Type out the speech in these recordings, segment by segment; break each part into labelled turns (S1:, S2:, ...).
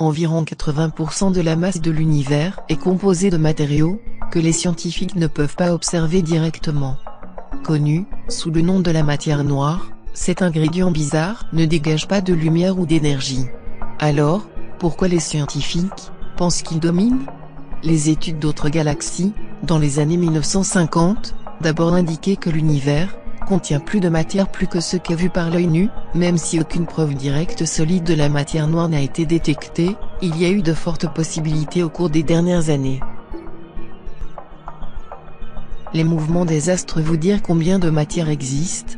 S1: environ 80% de la masse de l'univers est composée de matériaux que les scientifiques ne peuvent pas observer directement. Connu sous le nom de la matière noire, cet ingrédient bizarre ne dégage pas de lumière ou d'énergie. Alors, pourquoi les scientifiques pensent qu'il domine? Les études d'autres galaxies, dans les années 1950, d'abord indiquaient que l'univers contient plus de matière plus que ce qu'est vu par l'œil nu, même si aucune preuve directe solide de la matière noire n'a été détectée, il y a eu de fortes possibilités au cours des dernières années. Les mouvements des astres vous dire combien de matière existe?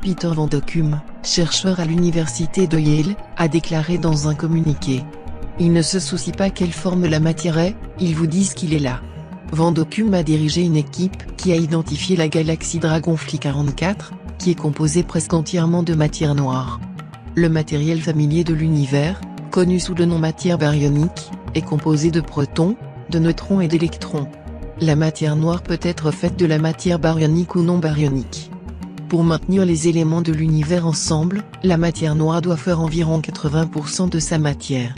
S1: Peter Van Dokkum, chercheur à l'université de Yale, a déclaré dans un communiqué. Ils ne se soucient pas quelle forme la matière est, ils vous disent qu'il est là. Van Dokkum a dirigé une équipe qui a identifié la galaxie Dragonfly 44, qui est composée presque entièrement de matière noire. Le matériel familier de l'univers, connu sous le nom matière baryonique, est composé de protons, de neutrons et d'électrons. La matière noire peut être faite de la matière baryonique ou non baryonique. Pour maintenir les éléments de l'univers ensemble, la matière noire doit faire environ 80% de sa matière.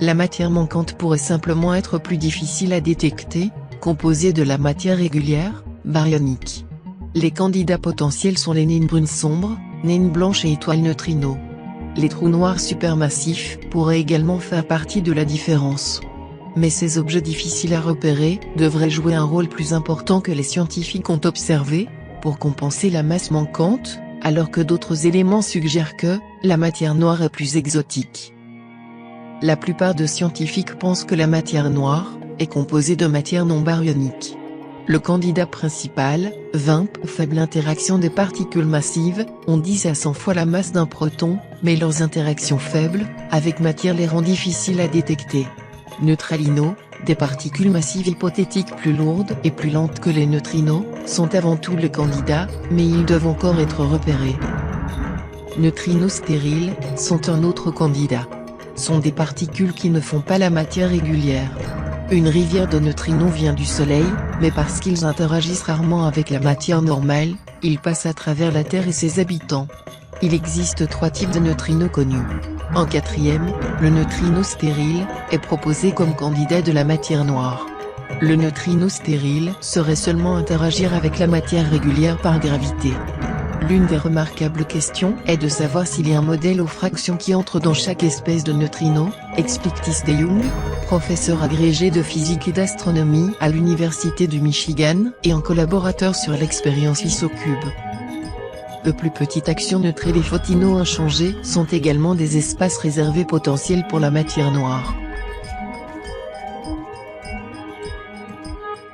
S1: La matière manquante pourrait simplement être plus difficile à détecter, composée de la matière régulière, baryonique. Les candidats potentiels sont les naines brunes sombres, naines blanches et étoiles neutrinos. Les trous noirs supermassifs pourraient également faire partie de la différence. Mais ces objets difficiles à repérer devraient jouer un rôle plus important que les scientifiques ont observé, pour compenser la masse manquante, alors que d'autres éléments suggèrent que la matière noire est plus exotique. La plupart des scientifiques pensent que la matière noire est composée de matière non baryonique. Le candidat principal, VIMP, faible interaction des particules massives, ont 10 à 100 fois la masse d'un proton, mais leurs interactions faibles avec matière les rend difficiles à détecter. Neutralinos, des particules massives hypothétiques plus lourdes et plus lentes que les neutrinos, sont avant tout le candidat, mais ils doivent encore être repérés. Neutrinos stériles sont un autre candidat. Sont des particules qui ne font pas la matière régulière. Une rivière de neutrinos vient du Soleil, mais parce qu'ils interagissent rarement avec la matière normale, ils passent à travers la Terre et ses habitants. Il existe 3 types de neutrinos connus. En quatrième, le neutrino stérile est proposé comme candidat de la matière noire. Le neutrino stérile serait seulement interagir avec la matière régulière par gravité. L'une des remarquables questions est de savoir s'il y a un modèle aux fractions qui entre dans chaque espèce de neutrino, explique Tis de Jong, professeur agrégé de physique et d'astronomie à l'université du Michigan et en collaborateur sur l'expérience IsoCube. De plus petites actions neutres et les photons inchangés sont également des espaces réservés potentiels pour la matière noire.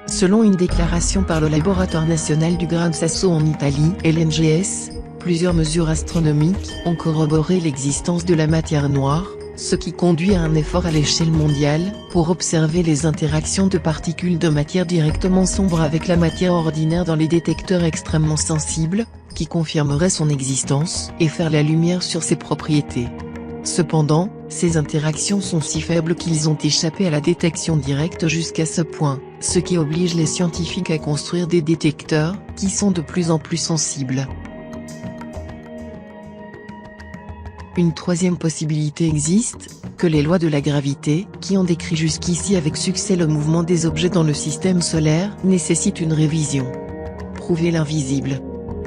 S1: Selon une déclaration par le Laboratoire national du Gran Sasso en Italie et l'NGS, plusieurs mesures astronomiques ont corroboré l'existence de la matière noire, ce qui conduit à un effort à l'échelle mondiale pour observer les interactions de particules de matière directement sombre avec la matière ordinaire dans les détecteurs extrêmement sensibles, qui confirmeraient son existence et faire la lumière sur ses propriétés. Cependant, ces interactions sont si faibles qu'ils ont échappé à la détection directe jusqu'à ce point, ce qui oblige les scientifiques à construire des détecteurs qui sont de plus en plus sensibles. Une troisième possibilité existe, que les lois de la gravité, qui ont décrit jusqu'ici avec succès le mouvement des objets dans le système solaire, nécessitent une révision. Prouver l'invisible.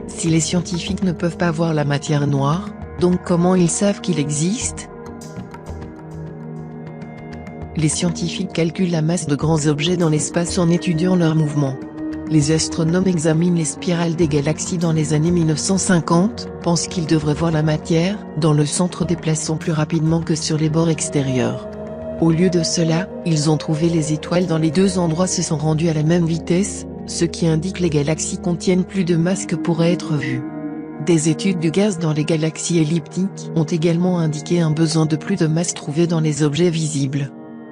S1: Si les scientifiques ne peuvent pas voir la matière noire, donc comment ils savent qu'il existe? Les scientifiques calculent la masse de grands objets dans l'espace en étudiant leur mouvement. Les astronomes examinent les spirales des galaxies dans les années 1950, pensent qu'ils devraient voir la matière dans le centre déplaçant plus rapidement que sur les bords extérieurs. Au lieu de cela, ils ont trouvé les étoiles dans les deux endroits se sont rendues à la même vitesse, ce qui indique que les galaxies contiennent plus de masse que pourrait être vu. Des études du gaz dans les galaxies elliptiques ont également indiqué un besoin de plus de masse trouvée dans les objets visibles.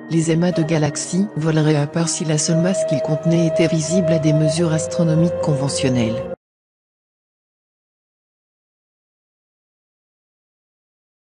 S1: Les amas de galaxies voleraient à part si la seule masse qu'ils contenaient était visible à des mesures astronomiques conventionnelles.